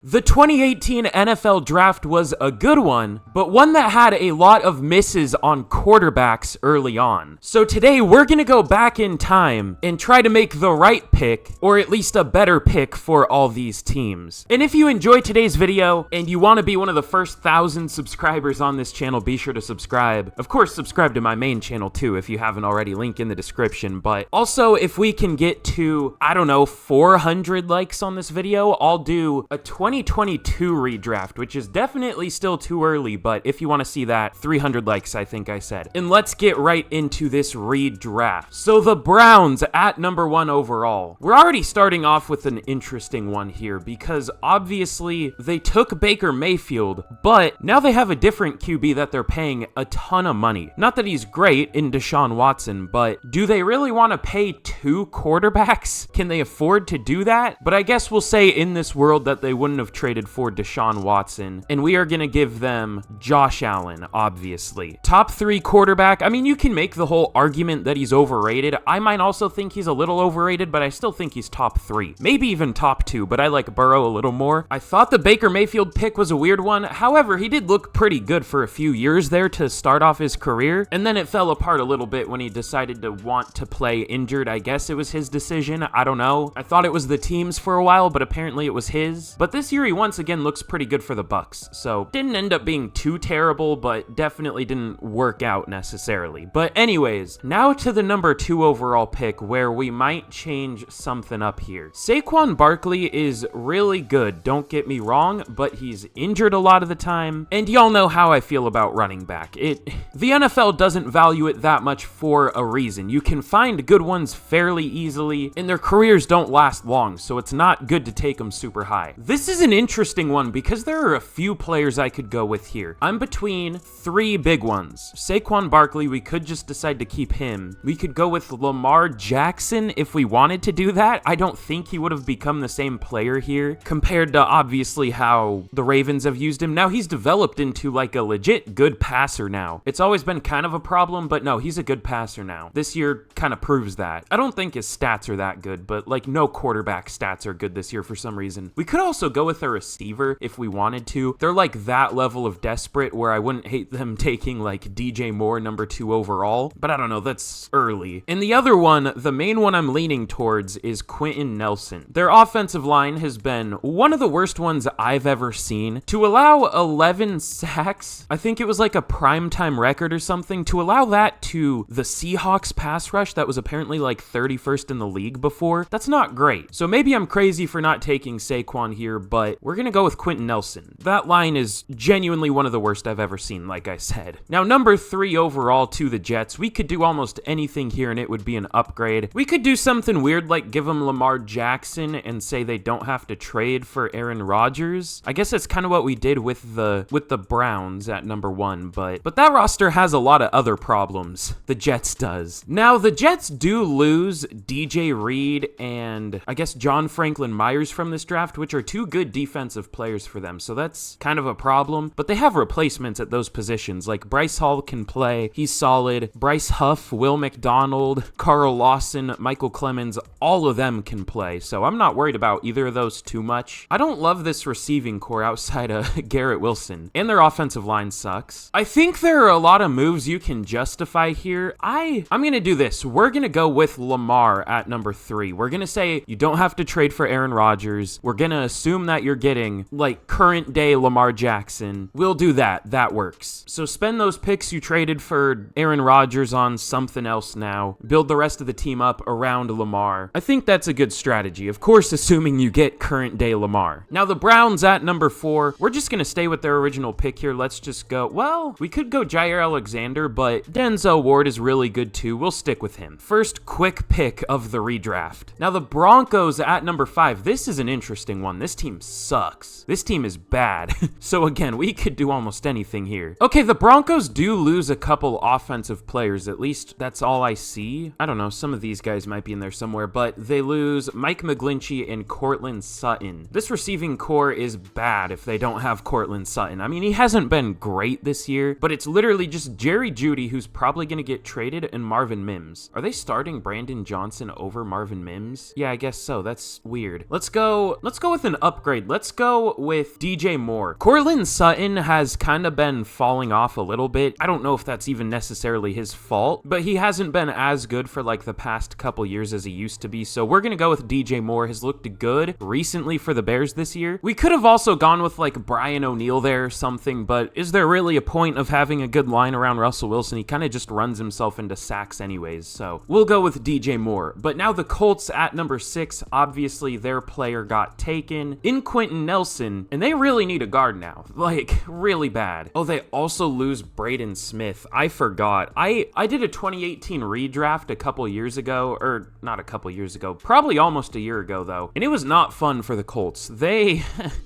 The 2018 NFL Draft was a good one, but one that had a lot of misses on quarterbacks early on. So today we're gonna go back in time and try to make the right pick, or at least a better pick for all these teams. And if you enjoyed today's video and you want to be one of the first 1,000 subscribers on this channel, be sure to subscribe. Of course, subscribe to my main channel too if you haven't already, link in the description. But also, if we can get to, I don't know, 400 likes on this video, I'll do a 2022 redraft, which is definitely still too early, but if you want to see that, 300 likes, I think I said. And let's get right into this redraft. So the Browns at number 1 overall. We're already starting off with an interesting one here because obviously they took Baker Mayfield, but now they have a different QB that they're paying a ton of money. Not that he's great in Deshaun Watson, but do they really want to pay 2 quarterbacks? Can they afford to do that? But I guess we'll say in this world that they wouldn't have traded for Deshaun Watson, and we are going to give them Josh Allen, obviously. Top 3 quarterback, I mean, you can make the whole argument that he's overrated. I might also think he's a little overrated, but I still think he's top 3. Maybe even top 2, but I like Burrow a little more. I thought the Baker Mayfield pick was a weird one. However, he did look pretty good for a few years there to start off his career, and then it fell apart a little bit when he decided to want to play injured. I guess it was his decision. I don't know. I thought it was the team's for a while, but apparently it was his. But this year he once again looks pretty good for the Bucks, so didn't end up being too terrible, but definitely didn't work out necessarily. But anyways, now to the number 2 overall pick, where we might change something up here. Saquon Barkley is really good, don't get me wrong, but he's injured a lot of the time, and y'all know how I feel about running back. The NFL doesn't value it that much for a reason. You can find good ones fairly easily, and their careers don't last long, so it's not good to take them super high. This is an interesting one because there are a few players I could go with here. I'm between 3 big ones. Saquon Barkley, we could just decide to keep him. We could go with Lamar Jackson if we wanted to do that. I don't think he would have become the same player here compared to obviously how the Ravens have used him. Now he's developed into like a legit good passer now. It's always been kind of a problem, but no, he's a good passer now. This year kind of proves that. I don't think his stats are that good, but like no quarterback stats are good this year for some reason. We could also go with a receiver if we wanted to. They're like that level of desperate where I wouldn't hate them taking like DJ Moore number 2 overall, but I don't know, that's early. And the other one, the main one I'm leaning towards is Quentin Nelson. Their offensive line has been one of the worst ones I've ever seen. To allow 11 sacks, I think it was like a primetime record or something, to allow that to the Seahawks pass rush that was apparently like 31st in the league before, that's not great. So maybe I'm crazy for not taking Saquon here, but we're gonna go with Quentin Nelson. That line is genuinely one of the worst I've ever seen, like I said. Now, number 3 overall to the Jets. We could do almost anything here and it would be an upgrade. We could do something weird like give them Lamar Jackson and say they don't have to trade for Aaron Rodgers. I guess that's kind of what we did with the Browns at number 1, but that roster has a lot of other problems. The Jets does. Now, the Jets do lose DJ Reed and I guess John Franklin Myers from this draft, which are 2 good defensive players for them, so that's kind of a problem, but they have replacements at those positions. Like Bryce Hall can play, he's solid. Bryce Huff, Will McDonald, Carl Lawson, Michael Clemens, all of them can play, so I'm not worried about either of those too much. I don't love this receiving core outside of Garrett Wilson, and their offensive line sucks. I think there are a lot of moves you can justify here. I'm gonna do this. We're gonna go with Lamar at number 3. We're gonna say you don't have to trade for Aaron Rodgers. We're gonna assume that you're getting like current day Lamar Jackson. We'll do that. That works. So spend those picks you traded for Aaron Rodgers on something else now. Build the rest of the team up around Lamar. I think that's a good strategy. Of course, assuming you get current day Lamar. Now the Browns at number 4. We're just gonna stay with their original pick here. Let's just go, well, we could go Jair Alexander, but Denzel Ward is really good too. We'll stick with him. First quick pick of the redraft. Now the Broncos at number 5. This is an interesting one. This team sucks. This team is bad. So again, we could do almost anything here. Okay, the Broncos do lose a couple offensive players. At least that's all I see. I don't know, some of these guys might be in there somewhere, but they lose Mike McGlinchey and Courtland Sutton. This receiving core is bad if they don't have Courtland Sutton. I mean, he hasn't been great this year, but it's literally just Jerry Jeudy, who's probably going to get traded, and Marvin Mims. Are they starting Brandon Johnson over Marvin Mims? Yeah, I guess so. That's weird. Let's go with an upgrade upgrade. Let's go with DJ Moore. Cortland Sutton has kind of been falling off a little bit. I don't know if that's even necessarily his fault, but he hasn't been as good for like the past couple years as he used to be. So we're going to go with DJ Moore. Has looked good recently for the Bears this year. We could have also gone with like Brian O'Neill there or something, but is there really a point of having a good line around Russell Wilson? He kind of just runs himself into sacks anyways. So we'll go with DJ Moore. But now the Colts at number 6, obviously their player got taken in Quentin Nelson, and they really need a guard now. Like, really bad. Oh, they also lose Braden Smith. I forgot. I did a 2018 redraft a couple years ago, or not a couple years ago, probably almost a year ago though, and it was not fun for the Colts. They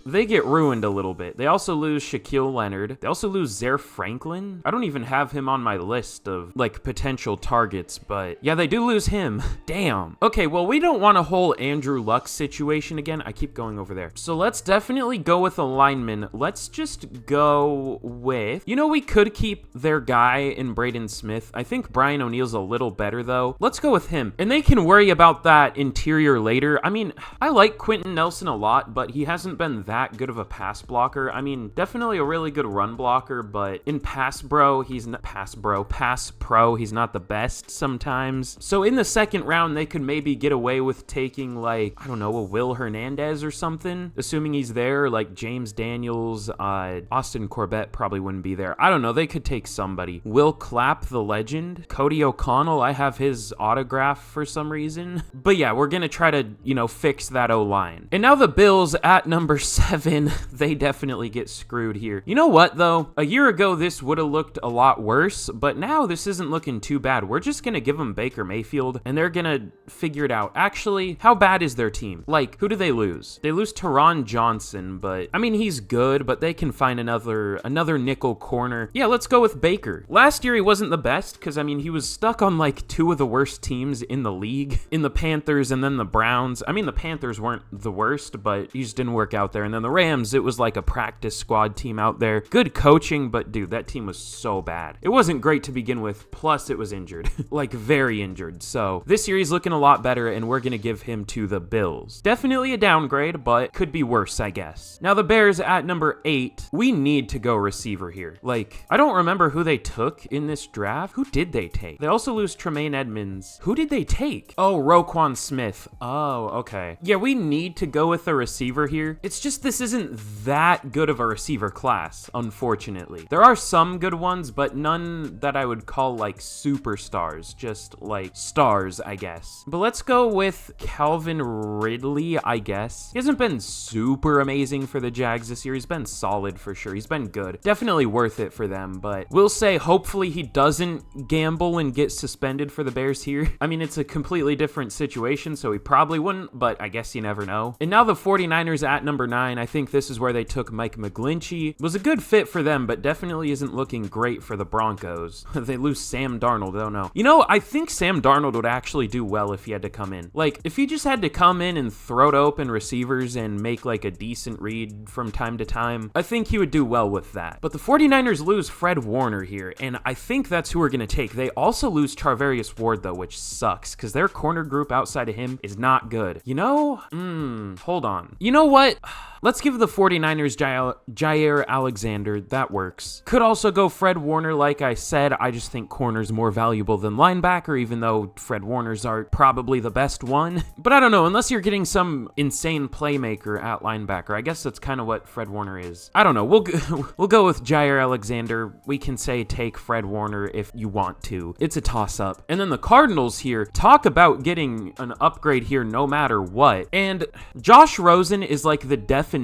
get ruined a little bit. They also lose Shaquille Leonard. They also lose Zaire Franklin. I don't even have him on my list of like potential targets, but yeah, they do lose him. Damn. Okay, well, we don't want a whole Andrew Luck situation again. I keep going over there. So let's definitely go with a lineman. Let's just go with, you know, we could keep their guy in Braden Smith. I think Brian O'Neill's a little better though. Let's go with him. And they can worry about that interior later. I mean, I like Quentin Nelson a lot, but he hasn't been that good of a pass blocker. I mean, definitely a really good run blocker, but in pass pro, he's not the best sometimes. So in the second round, they could maybe get away with taking like, I don't know, a Will Hernandez or something, assuming he's there, like James Daniels, Austin Corbett probably wouldn't be there. I don't know. They could take somebody. Will Clapp, the legend. Cody O'Connell, I have his autograph for some reason. But yeah, we're going to try to, you know, fix that O-line. And now the Bills at number 7, they definitely get screwed here. You know what, though? A year ago, this would have looked a lot worse, but now this isn't looking too bad. We're just going to give them Baker Mayfield, and they're going to figure it out. Actually, how bad is their team? Like, who do they lose? They lose Teron Johnson, but, I mean, he's good, but they can find another nickel corner. Yeah, let's go with Baker. Last year, he wasn't the best, because, I mean, he was stuck on, like, 2 of the worst teams in the league, in the Panthers and then the Browns. I mean, the Panthers weren't the worst, but he just didn't work out there. And then the Rams, it was like a practice squad team out there. Good coaching, but dude, that team was so bad. It wasn't great to begin with, plus it was injured. Like, very injured. So, this year he's looking a lot better, and we're going to give him to the Bills. Definitely a downgrade, but could be worse, I guess. Now, the Bears at number 8, we need to go receiver here. Like, I don't remember who they took in this draft. Who did they take? They also lose Tremaine Edmonds. Who did they take? Oh, Roquan Smith. Oh, okay. Yeah, we need to go with a receiver here. It's just this isn't that good of a receiver class, unfortunately. There are some good ones, but none that I would call like superstars, just like stars, I guess. But let's go with Calvin Ridley, I guess. He hasn't been super amazing for the Jags this year. He's been solid for sure. He's been good. Definitely worth it for them, but we'll say hopefully he doesn't gamble and get suspended for the Bears here. I mean, it's a completely different situation, so he probably wouldn't, but I guess you never know. And now the 49ers at number 9, I think this is where they took Mike McGlinchey. Was a good fit for them, but definitely isn't looking great for the Broncos. They lose Sam Darnold, I don't know. You know, I think Sam Darnold would actually do well if he had to come in. Like, if he just had to come in and throw to open receivers and make like a decent read from time to time, I think he would do well with that. But the 49ers lose Fred Warner here, and I think that's who we're going to take. They also lose Charvarius Ward, though, which sucks, because their corner group outside of him is not good. You know? Hold on. You know what? Let's give the 49ers Jair Alexander. That works. Could also go Fred Warner, like I said. I just think corner's more valuable than linebacker, even though Fred Warner's are probably the best one. But I don't know, unless you're getting some insane playmaker at linebacker. I guess that's kind of what Fred Warner is. I don't know. We'll go with Jair Alexander. We can say take Fred Warner if you want to. It's a toss-up. And then the Cardinals here, talk about getting an upgrade here no matter what. And Josh Rosen is like the definition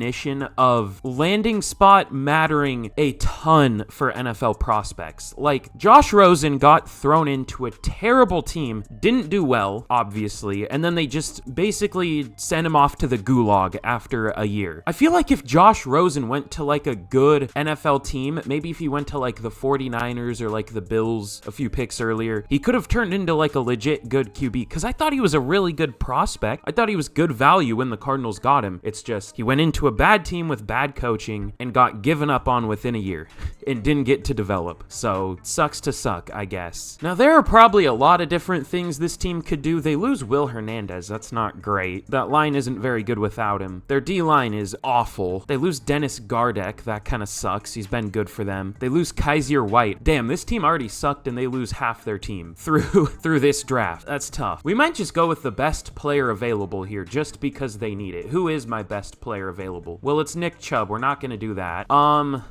of landing spot mattering a ton for NFL prospects. Like, Josh Rosen got thrown into a terrible team, didn't do well, obviously, and then they just basically sent him off to the gulag after a year. I feel like if Josh Rosen went to like a good NFL team, maybe if he went to like the 49ers or like the Bills a few picks earlier, he could have turned into like a legit good QB, because I thought he was a really good prospect. I thought he was good value when the Cardinals got him. It's just he went into a bad team with bad coaching and got given up on within a year. and didn't get to develop. So sucks to suck, I guess. Now there are probably a lot of different things this team could do. They lose Will Hernandez. That's not great. That line isn't very good without him. Their D-line is awful. They lose Dennis Gardeck. That kind of sucks. He's been good for them. They lose Kaiser White. Damn, this team already sucked and they lose half their team through this draft. That's tough. We might just go with the best player available here just because they need it. Who is my best player available? Well, it's Nick Chubb. We're not going to do that.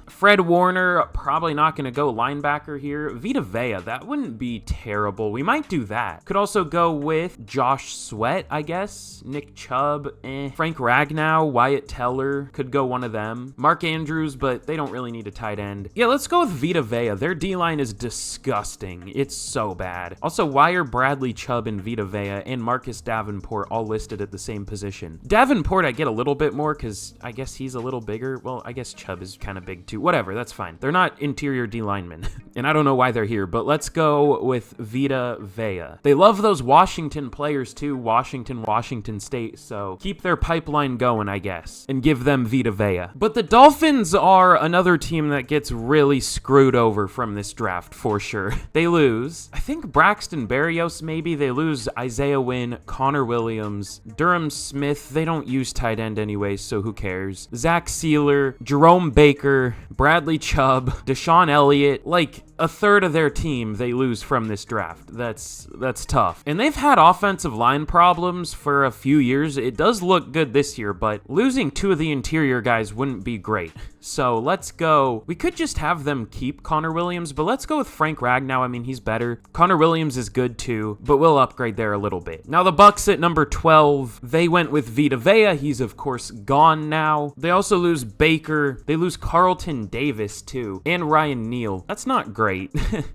Fred Warner, probably not going to go linebacker here. Vita Vea, that wouldn't be terrible. We might do that. Could also go with Josh Sweat, I guess. Nick Chubb, Frank Ragnow, Wyatt Teller, could go one of them. Mark Andrews, but they don't really need a tight end. Yeah, let's go with Vita Vea. Their D-line is disgusting. It's so bad. Also, why are Bradley Chubb and Vita Vea and Marcus Davenport all listed at the same position? Davenport, I get a little bit more because I guess he's a little bigger. Well, I guess Chubb is kind of big too. Whatever, that's fine. They're not interior D linemen, and I don't know why they're here, but let's go with Vita Vea. They love those Washington players too, Washington State, so keep their pipeline going, I guess, and give them Vita Vea. But the Dolphins are another team that gets really screwed over from this draft, for sure. They lose, I think, Braxton Berrios, maybe. They lose Isaiah Wynn, Connor Williams, Durham Smith. They don't use tight end anyway, so who cares? Zach Sealer, Jerome Baker, Bradley Chubb, Deshaun Elliott. Like, a third of their team they lose from this draft. That's tough. And they've had offensive line problems for a few years. It does look good this year, but losing two of the interior guys wouldn't be great. So let's go. We could just have them keep Connor Williams, but let's go with Frank Ragnow. I mean, he's better. Connor Williams is good too, but we'll upgrade there a little bit. Now the Bucks at number 12, they went with Vita Vea. He's of course gone now. They also lose Baker. They lose Carlton Davis too, and Ryan Neal. That's not great.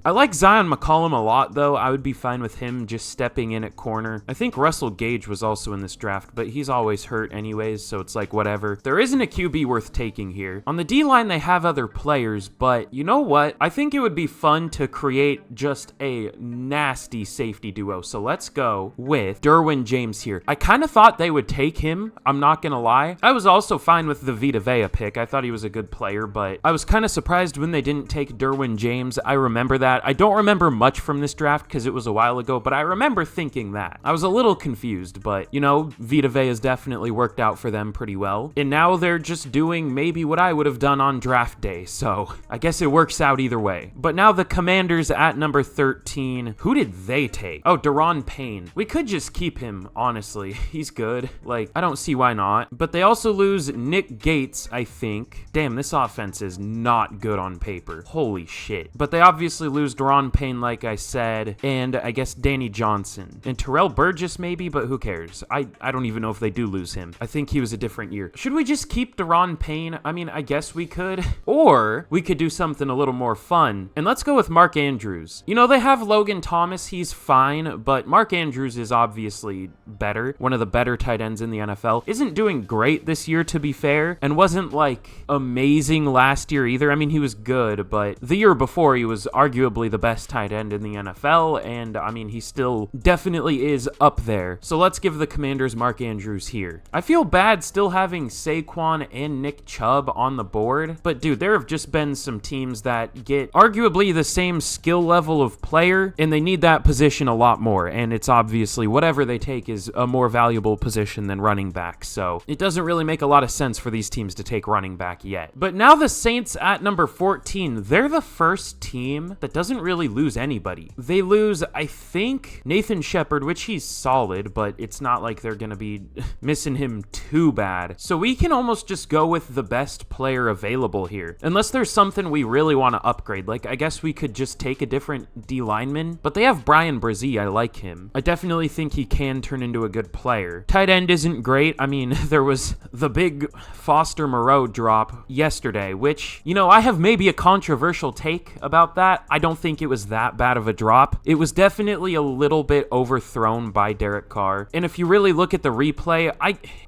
I like Zion McCollum a lot though. I would be fine with him just stepping in at corner. I think Russell Gage was also in this draft, but he's always hurt anyways, so it's like whatever. There isn't a QB worth taking here. On the D-line, they have other players, but you know what? I think it would be fun to create just a nasty safety duo. So let's go with Derwin James here. I kind of thought they would take him. I'm not going to lie. I was also fine with the Vita Vea pick. I thought he was a good player, but I was kind of surprised when they didn't take Derwin James. I remember that. I don't remember much from this draft because it was a while ago, but I remember thinking that. I was a little confused, but you know, Vita Vea has definitely worked out for them pretty well. And now they're just doing maybe what I would have done on draft day, so I guess it works out either way. But now the Commanders at number 13. Who did they take? Oh, Daron Payne. We could just keep him, honestly. He's good. Like, I don't see why not. But they also lose Nick Gates, I think. Damn, this offense is not good on paper. Holy shit. But they obviously lose Daron Payne, like I said, and I guess Danny Johnson. And Terrell Burgess maybe, but who cares? I don't even know if they do lose him. I think he was a different year. Should we just keep Daron Payne? I mean, I guess we could. Or we could do something a little more fun. And let's go with Mark Andrews. You know, they have Logan Thomas. He's fine, but Mark Andrews is obviously better. One of the better tight ends in the NFL. Isn't doing great this year, to be fair, and wasn't like amazing last year either. I mean, he was good, but the year before he was arguably the best tight end in the NFL, and I mean, he still definitely is up there. So let's give the Commanders Mark Andrews here. I feel bad still having Saquon and Nick Chubb on the board, but dude, there have just been some teams that get arguably the same skill level of player, and they need that position a lot more, and it's obviously whatever they take is a more valuable position than running back, so it doesn't really make a lot of sense for these teams to take running back yet. But now the Saints at number 14, they're the first team that doesn't really lose anybody. They lose, I think, Nathan Shepard, which he's solid, but it's not like they're gonna be missing him too bad. So we can almost just go with the best player available here. Unless there's something we really want to upgrade. Like, I guess we could just take a different D lineman, but they have Brian Brzee. I like him. I definitely think he can turn into a good player. Tight end isn't great. I mean, there was the big Foster Moreau drop yesterday, which, you know, I have maybe a controversial take about that. I don't think it was that bad of a drop. It was definitely a little bit overthrown by Derek Carr. And if you really look at the replay,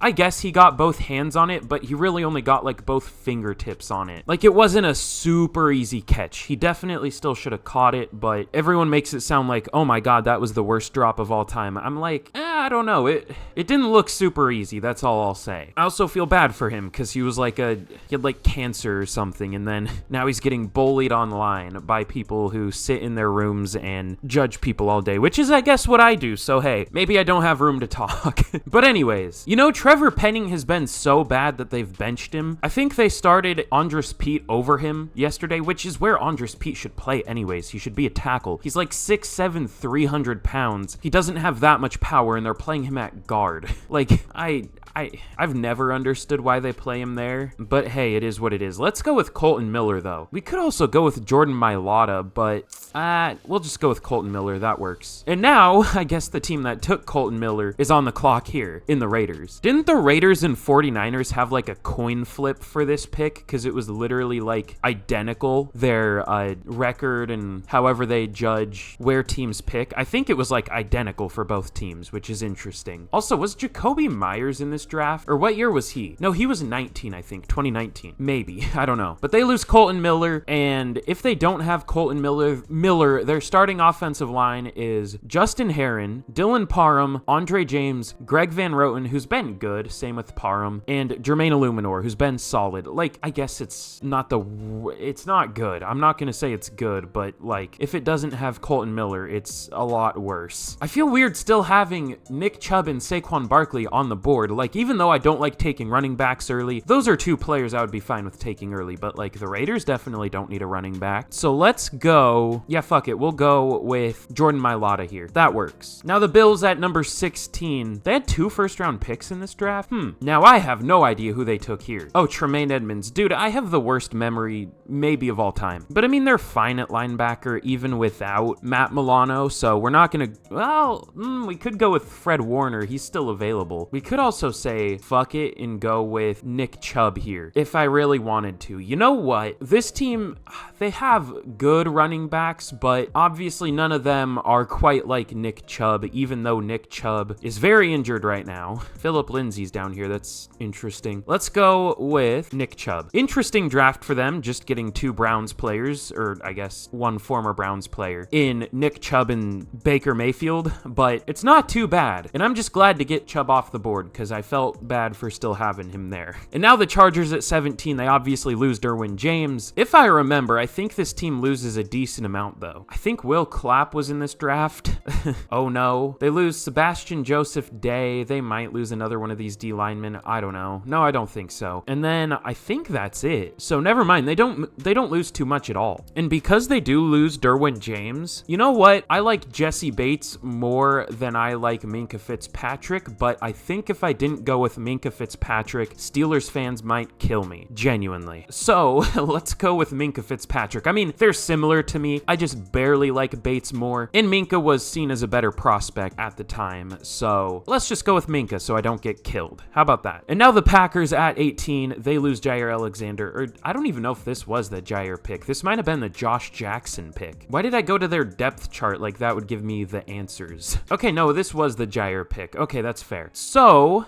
I guess he got both hands on it, but he really only got like both fingertips on it. Like, it wasn't a super easy catch. He definitely still should have caught it, but everyone makes it sound like, oh my god, that was the worst drop of all time. I'm like, I don't know. It didn't look super easy. That's all I'll say. I also feel bad for him because he had like cancer or something, and then now he's getting bullied online by people who sit in their rooms and judge people all day, which is, I guess, what I do. So hey, maybe I don't have room to talk. But anyways, Trevor Penning has been so bad that they've benched him. I think they started Andres Pete over him yesterday, which is where Andres Pete should play anyways. He should be a tackle. He's like 6'7", 300 pounds. He doesn't have that much power, and they're playing him at guard. Like, I've never understood why they play him there, but hey, it is what it is. Let's go with Colton Miller, though. We could also go with Jordan Mailata, but we'll just go with Colton Miller. That works. And now, I guess the team that took Colton Miller is on the clock here in the Raiders. Didn't the Raiders and 49ers have like a coin flip for this pick? Because it was literally like identical, their record and however they judge where teams pick. I think it was like identical for both teams, which is interesting. Also, was Jacoby Myers in this draft? Or what year was he? No, he was 19, I think. 2019. Maybe. I don't know. But they lose Colton Miller, and if they don't have Colton Miller, their starting offensive line is Justin Herron, Dylan Parham, Andre James, Greg Van Roten, who's been good, same with Parham, and Jermaine Illuminor, who's been solid. Like, I guess it's not good. I'm not going to say it's good, but like, if it doesn't have Colton Miller, it's a lot worse. I feel weird still having Nick Chubb and Saquon Barkley on the board. Like, even though I don't like taking running backs early, those are two players I would be fine with taking early, but like, the Raiders definitely don't need a running back. So let's go, yeah, fuck it. We'll go with Jordan Mailata here. That works. Now the Bills at number 16, they had 2 first-round picks in this draft. Now I have no idea who they took here. Oh, Tremaine Edmonds. Dude, I have the worst memory maybe of all time. But I mean, they're fine at linebacker even without Matt Milano, so we're not gonna, well, we could go with Fred Warner. He's still available. We could also say fuck it and go with Nick Chubb here if I really wanted to. You know what? This team, they have good running backs, but obviously none of them are quite like Nick Chubb, even though Nick Chubb is very injured right now. Philip Lindsay's down here. That's interesting. Let's go with Nick Chubb. Interesting draft for them, just getting 2 Browns players, or I guess 1 former Browns player in Nick Chubb and Baker Mayfield, but it's not too bad. And I'm just glad to get Chubb off the board because I felt bad for still having him there. And now the Chargers at 17, they obviously lose Derwin James. If I remember, I think this team loses a decent amount though. I think Will Clapp was in this draft. Oh no. They lose Sebastian Joseph Day. They might lose another one of these D linemen. I don't know. No, I don't think so. And then I think that's it. So never mind. They don't lose too much at all. And because they do lose Derwin James, you know what? I like Jesse Bates more than I like Minkah Fitzpatrick, but I think if I didn't go with Minkah Fitzpatrick, Steelers fans might kill me. Genuinely. So let's go with Minkah Fitzpatrick. I mean, they're similar to me. I just barely like Bates more. And Minkah was seen as a better prospect at the time. So let's just go with Minkah so I don't get killed. How about that? And now the Packers at 18, they lose Jair Alexander, or I don't even know if this was the Jair pick. This might have been the Josh Jackson pick. Why did I go to their depth chart like that would give me the answers? Okay, no, this was the Jair pick. Okay, that's fair. So,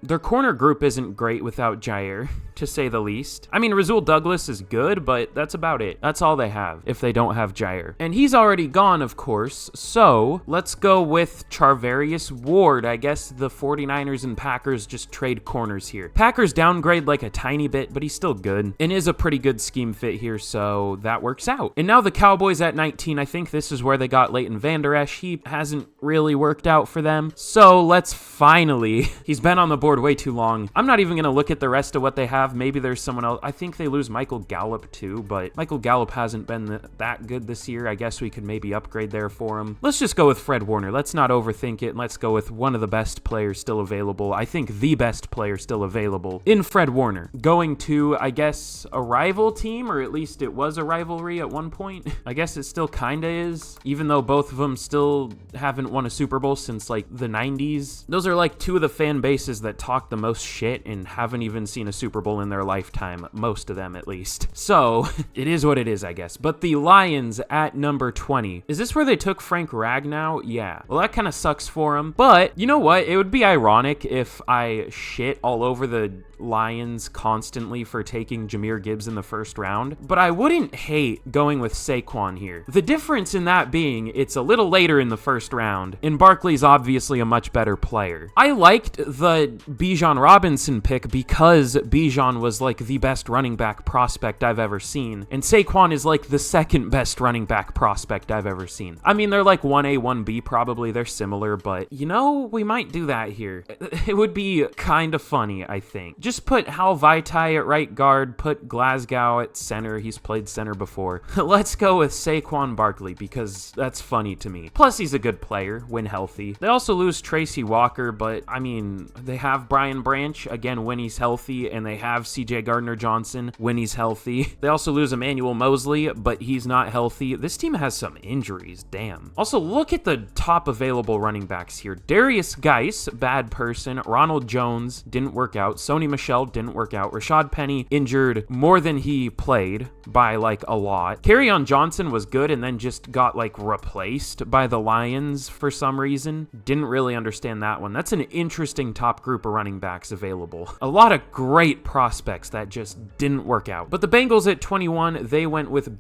their corner group isn't great without Jair, to say the least. I mean, Rasul Douglas is good, but that's about it. That's all they have if they don't have Jair. And he's already gone, of course, so let's go with Charvarius Ward. I guess the 49ers and Packers just trade corners here. Packers downgrade like a tiny bit, but he's still good and is a pretty good scheme fit here, so that works out. And now the Cowboys at 19, I think this is where they got Leighton Vander Esch. He hasn't really worked out for them, so let's finally, he's been on the board way too long. I'm not even going to look at the rest of what they have. Maybe there's someone else. I think they lose Michael Gallup too, but Michael Gallup hasn't been that good this year. I guess we could maybe upgrade there for him. Let's just go with Fred Warner. Let's not overthink it. Let's go with one of the best players still available. I think the best player still available in Fred Warner. Going to, I guess, a rival team, or at least it was a rivalry at one point. I guess it still kinda is, even though both of them still haven't won a Super Bowl since like the 90s. Those are like 2 of the fan bases that talk the most shit and haven't even seen a Super Bowl terrible in their lifetime, most of them at least. So, it is what it is, I guess. But the Lions at number 20. Is this where they took Frank Ragnow? Yeah. Well, that kind of sucks for him. But, you know what? It would be ironic if I shit all over the Lions constantly for taking Jahmyr Gibbs in the first round, but I wouldn't hate going with Saquon here. The difference in that being it's a little later in the first round, and Barkley's obviously a much better player. I liked the Bijan Robinson pick because Bijan was like the best running back prospect I've ever seen, and Saquon is like the second best running back prospect I've ever seen. I mean, they're like 1A, 1B probably, they're similar, but you know, we might do that here. It would be kind of funny, I think. Just put Hal Vaitai at right guard, put Glasgow at center. He's played center before. Let's go with Saquon Barkley because that's funny to me. Plus, he's a good player when healthy. They also lose Tracy Walker, but I mean, they have Brian Branch, again, when he's healthy, and they have CJ Gardner-Johnson when he's healthy. They also lose Emmanuel Mosley, but he's not healthy. This team has some injuries, damn. Also, look at the top available running backs here. Darius Geis, bad person. Ronald Jones, didn't work out. Sony Michel didn't work out. Rashad Penny injured more than he played by like a lot. Kerryon Johnson was good and then just got like replaced by the Lions for some reason. Didn't really understand that one. That's an interesting top group of running backs available. A lot of great prospects that just didn't work out. But the Bengals at 21, they went with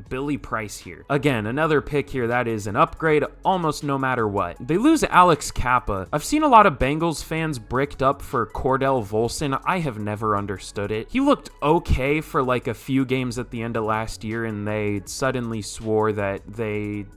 Billy Price here. Again, another pick here that is an upgrade almost no matter what. They lose Alex Kappa. I've seen a lot of Bengals fans bricked up for Cordell Volson. I have never understood it. He looked okay for like a few games at the end of last year, and they suddenly swore that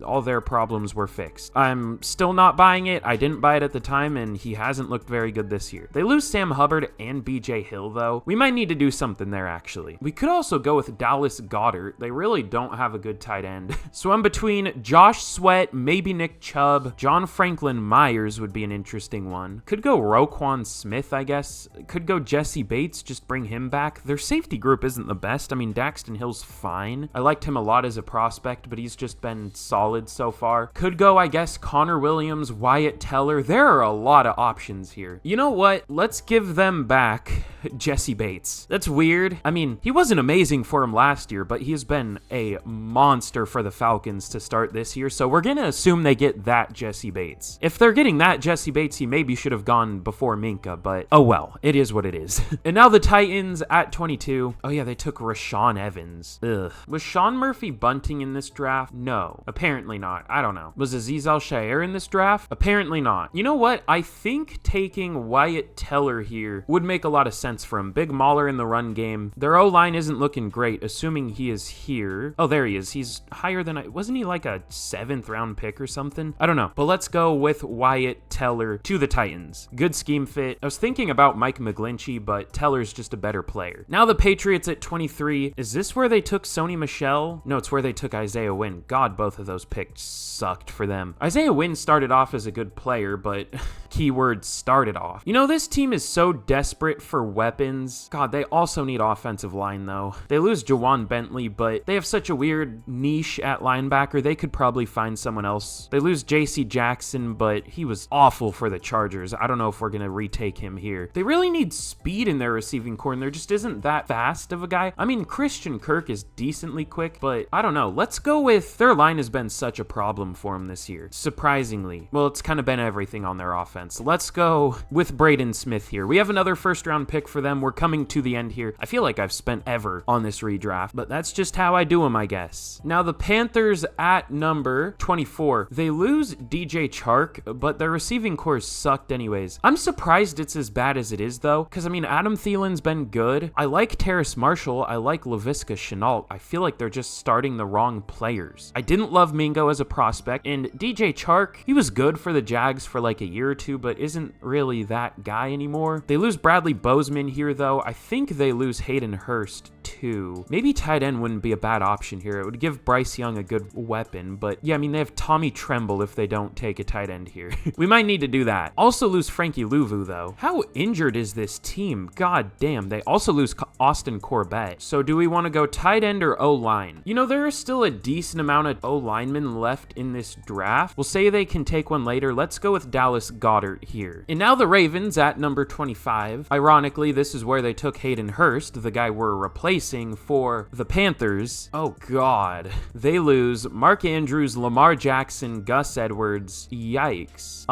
all their problems were fixed. I'm still not buying it. I didn't buy it at the time, and he hasn't looked very good this year. They lose Sam Hubbard and BJ Hill, though. We might need to do something there, actually. We could also go with Dallas Goedert. They really don't have a good tight end. So I'm between Josh Sweat, maybe Nick Chubb. John Franklin Myers would be an interesting one. Could go Roquan Smith, I guess. Could go Jesse Bates, just bring him back. Their safety group isn't the best. I mean, Daxton Hill's fine. I liked him a lot as a prospect, but he's just been solid so far. Could go, I guess, Connor Williams, Wyatt Teller. There are a lot of options here. You know what? Let's give them back Jesse Bates. That's weird. I mean, he wasn't amazing for him last year, but he's been a monster for the Falcons to start this year, so we're gonna assume they get that Jesse Bates. If they're getting that Jesse Bates, he maybe should have gone before Minka, but oh well, it is what it is. And now the Titans at 22. Oh yeah, they took Rashawn Evans. Ugh. Was Sean Murphy Bunting in this draft? No. Apparently not. I don't know. Was Azeez Al-Shaair in this draft? Apparently not. You know what? I think taking Wyatt Teller here would make a lot of sense for him. Big mauler in the run game. Their O-line isn't looking great, assuming he is here. Oh, there he is. He's higher than wasn't he like a 7th round pick or something? I don't know. But let's go with Wyatt Teller to the Titans. Good scheme fit. I was thinking about Mike McGlinchey, but Teller's just a better player. Now the Patriots at 23. Is this where they took Sony Michel? No, it's where they took Isaiah Wynn. God, both of those picks sucked for them. Isaiah Wynn started off as a good player, but keyword started off. You know, this team is so desperate for weapons. God, they also need offensive line, though. They lose Jawan Bentley, but they have such a weird niche at linebacker, they could probably find someone else. They lose J.C. Jackson, but he was awful for the Chargers. I don't know if we're going to retake him here. They really need speed in their receiving core, and there just isn't that fast of a guy. I mean, Christian Kirk is decently quick, but I don't know. Let's go with their line has been such a problem for him this year. Surprisingly. Well, it's kind of been everything on their offense. Let's go with Braden Smith here. We have another first-round pick for them. We're coming to the end here. I feel like I've spent ever on this redraft, but that's just how I do them, I guess. Now, the Panthers at number 24. They lose DJ Chark, but their receiving core sucked anyways. I'm surprised it's as bad as it is, though, because, I mean, Adam Thielen's been good. I like Terrace Marshall. I like Laviska Shenault. I feel like they're just starting the wrong players. I didn't love Mingo as a prospect, and DJ Chark, he was good for the Jags for like a year or two, but isn't really that guy anymore. They lose Bradley Bozeman here, though. I think they lose Hayden Hurst, too. 2. Maybe tight end wouldn't be a bad option here. It would give Bryce Young a good weapon, but yeah, I mean, they have Tommy Tremble if they don't take a tight end here. We might need to do that. Also lose Frankie Louvu, though. How injured is this team? God damn. They also lose Austin Corbett. So do we want to go tight end or O-line? You know, there is still a decent amount of O-linemen left in this draft. We'll say they can take one later. Let's go with Dallas Goedert here. And now the Ravens at number 25. Ironically, this is where they took Hayden Hurst, the guy we're replacing for the Panthers. Oh, God. They lose Mark Andrews, Lamar Jackson, Gus Edwards. Yikes.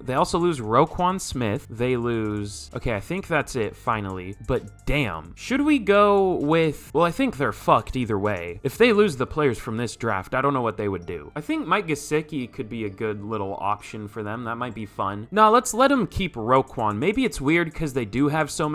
They also lose Roquan Smith. They lose... Okay, I think that's it, finally. But damn. Should we go with... Well, I think they're fucked either way. If they lose the players from this draft, I don't know what they would do. I think Mike Gesicki could be a good little option for them. That might be fun. No, let's let them keep Roquan. Maybe it's weird because they do have so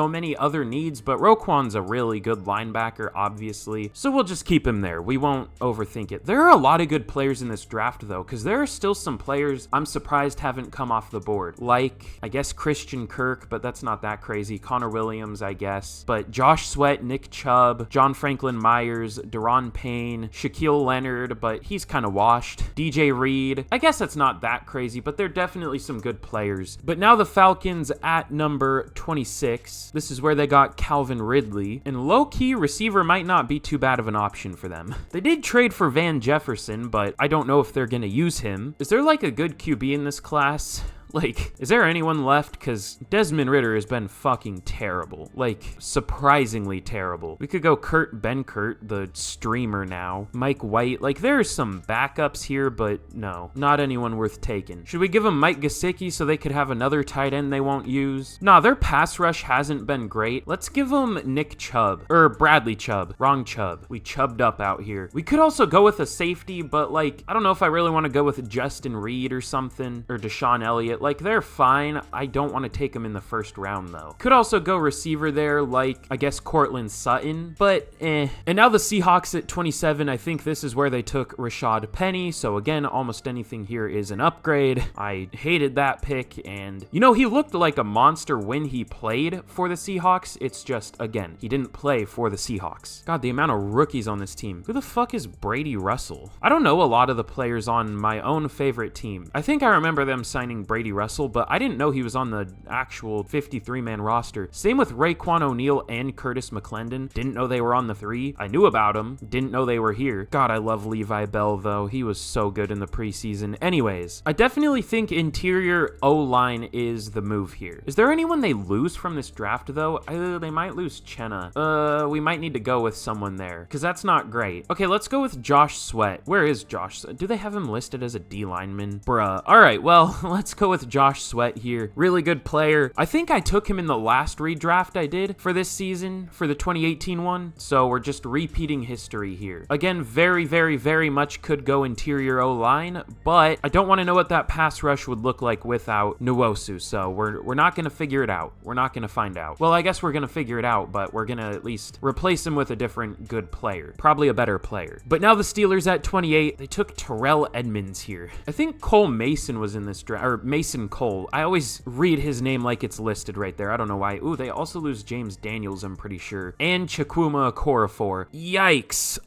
many other needs, but Roquan's a really good linebacker, obviously. So we'll just keep him there. We won't overthink it. There are a lot of good players in this draft, though, because there are still some players I'm surprised haven't come off the board. Like, I guess Christian Kirk, but that's not that crazy. Connor Williams, I guess. But Josh Sweat, Nick Chubb, John Franklin Myers, Daron Payne, Shaquille Leonard, but he's kind of washed. DJ Reed. I guess that's not that crazy, but they're definitely some good players. But now the Falcons at number 26. This is where they got Calvin Ridley. And low-key, receiver might not be too bad of an option for them. They did trade for Van Jefferson, but I don't know if they're going to use him. Is there like a good QB in this class? Like, is there anyone left? Because Desmond Ridder has been fucking terrible. Like, surprisingly terrible. We could go Kurt Benkert, the streamer now. Mike White. Like, there are some backups here, but no. Not anyone worth taking. Should we give them Mike Gesicki so they could have another tight end they won't use? Nah, their pass rush hasn't been great. Let's give them Nick Chubb. Or Bradley Chubb. Wrong Chubb. We chubbed up out here. We could also go with a safety, but like, I don't know if I really want to go with Justin Reed or something. Or Deshaun Elliott. Like, they're fine. I don't want to take them in the first round, though. Could also go receiver there, like, I guess, Cortland Sutton, but eh. And now the Seahawks at 27, I think this is where they took Rashad Penny, so again, almost anything here is an upgrade. I hated that pick, and, you know, he looked like a monster when he played for the Seahawks. It's just, again, he didn't play for the Seahawks. God, the amount of rookies on this team. Who the fuck is Brady Russell? I don't know a lot of the players on my own favorite team. I think I remember them signing Brady Russell, but I didn't know he was on the actual 53-man roster. Same with Raekwon O'Neal and Curtis McClendon. Didn't know they were on the 3. I knew about them. Didn't know they were here. God, I love Levi Bell, though. He was so good in the preseason. Anyways, I definitely think interior O-line is the move here. Is there anyone they lose from this draft, though? They might lose Chenna. We might need to go with someone there, because that's not great. Okay, let's go with Josh Sweat. Where is Josh? Do they have him listed as a D lineman? Bruh. All right, well, let's go with Josh Sweat here. Really good player. I think I took him in the last redraft I did for this season, for the 2018 one, so we're just repeating history here. Again, very, very, very much could go interior O-line, but I don't want to know what that pass rush would look like without Nwosu, so we're not going to figure it out. We're not going to find out. Well, I guess we're going to figure it out, but we're going to at least replace him with a different good player. Probably a better player. But now the Steelers at 28, they took Terrell Edmonds here. I think Cole Mason was in this draft, or Mason Cole. I always read his name like it's listed right there. I don't know why. Ooh, they also lose James Daniels, I'm pretty sure. And Chukwuma Okorafor. Yikes.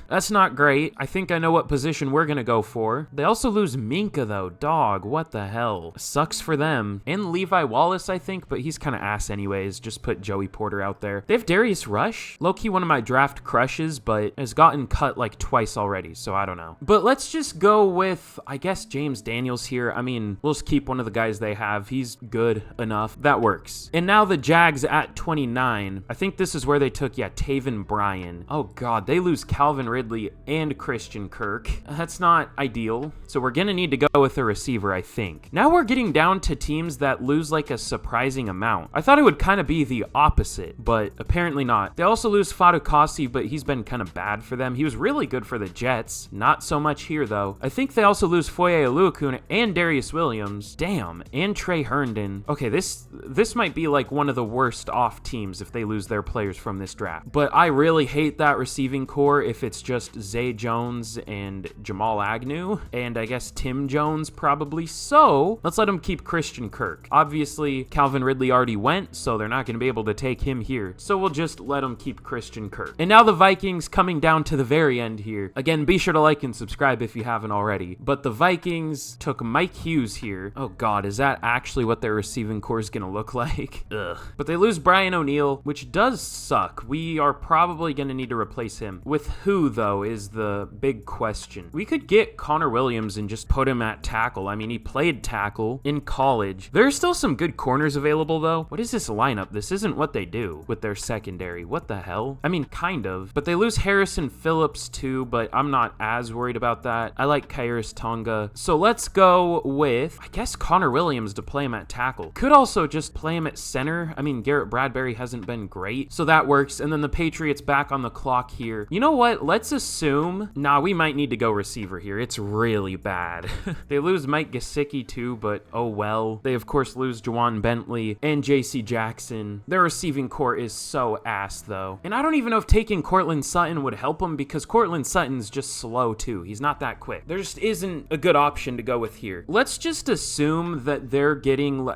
That's not great. I think I know what position we're gonna go for. They also lose Minka, though. Dog, what the hell? Sucks for them. And Levi Wallace, I think, but he's kind of ass anyways. Just put Joey Porter out there. They have Darius Rush. Low-key one of my draft crushes, but has gotten cut like twice already, so I don't know. But let's just go with, I guess, James Daniels here. I mean, we'll just keep one of the guys they have. He's good enough. That works. And now the Jags at 29. I think this is where they took, yeah, Taven Bryan. Oh, God. They lose Calvin Ridley and Christian Kirk. That's not ideal. So we're going to need to go with a receiver, I think. Now we're getting down to teams that lose like a surprising amount. I thought it would kind of be the opposite, but apparently not. They also lose Fatukasi, but he's been kind of bad for them. He was really good for the Jets. Not so much here, though. I think they also lose Foye Oluokun and Darius Williams. Williams. Damn, and Trey Herndon. Okay, this might be like one of the worst off teams if they lose their players from this draft. But I really hate that receiving core if it's just Zay Jones and Jamal Agnew, and I guess Tim Jones probably. So let's let him keep Christian Kirk. Obviously, Calvin Ridley already went, so they're not going to be able to take him here. So we'll just let him keep Christian Kirk. And now the Vikings coming down to the very end here. Again, be sure to like and subscribe if you haven't already. But the Vikings took Mike Hughes here. Oh God, is that actually what their receiving core is going to look like? Ugh. But they lose Brian O'Neill, which does suck. We are probably going to need to replace him. With who, though, is the big question. We could get Connor Williams and just put him at tackle. I mean, he played tackle in college. There's still some good corners available, though. What is this lineup? This isn't what they do with their secondary. What the hell? I mean, kind of. But they lose Harrison Phillips, too, but I'm not as worried about that. I like Kairos Tonga. So let's go with, I guess, Connor Williams to play him at tackle. Could also just play him at center. I mean, Garrett Bradbury hasn't been great, so that works. And then the Patriots back on the clock here. You know what? Let's assume, nah, we might need to go receiver here. It's really bad. They lose Mike Gesicki too, but oh well. They of course lose Juwan Bentley and JC Jackson. Their receiving core is so ass though. And I don't even know if taking Cortland Sutton would help him because Cortland Sutton's just slow too. He's not that quick. There just isn't a good option to go with here. Let's just assume that they're getting,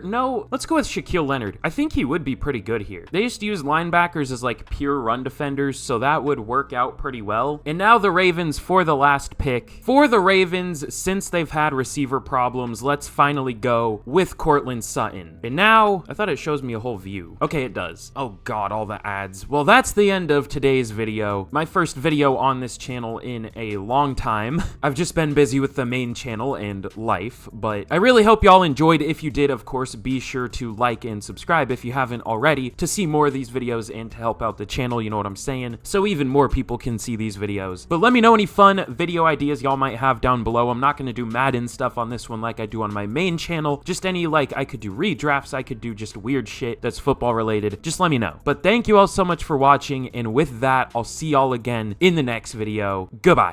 no, let's go with Shaquille Leonard. I think he would be pretty good here. They just use linebackers as like pure run defenders, so that would work out pretty well. And now the Ravens for the last pick. For the Ravens, since they've had receiver problems, let's finally go with Cortland Sutton. And now, I thought it shows me a whole view. Okay, it does. Oh God, all the ads. Well, that's the end of today's video. My first video on this channel in a long time. I've just been busy with the main channel and life, but I really hope y'all enjoyed. If you did, of course, be sure to like and subscribe if you haven't already to see more of these videos and to help out the channel, you know what I'm saying? So even more people can see these videos. But let me know any fun video ideas y'all might have down below. I'm not going to do Madden stuff on this one like I do on my main channel. Just any, like, I could do redrafts, I could do just weird shit that's football related. Just let me know. But thank you all so much for watching, and with that, I'll see y'all again in the next video. Goodbye.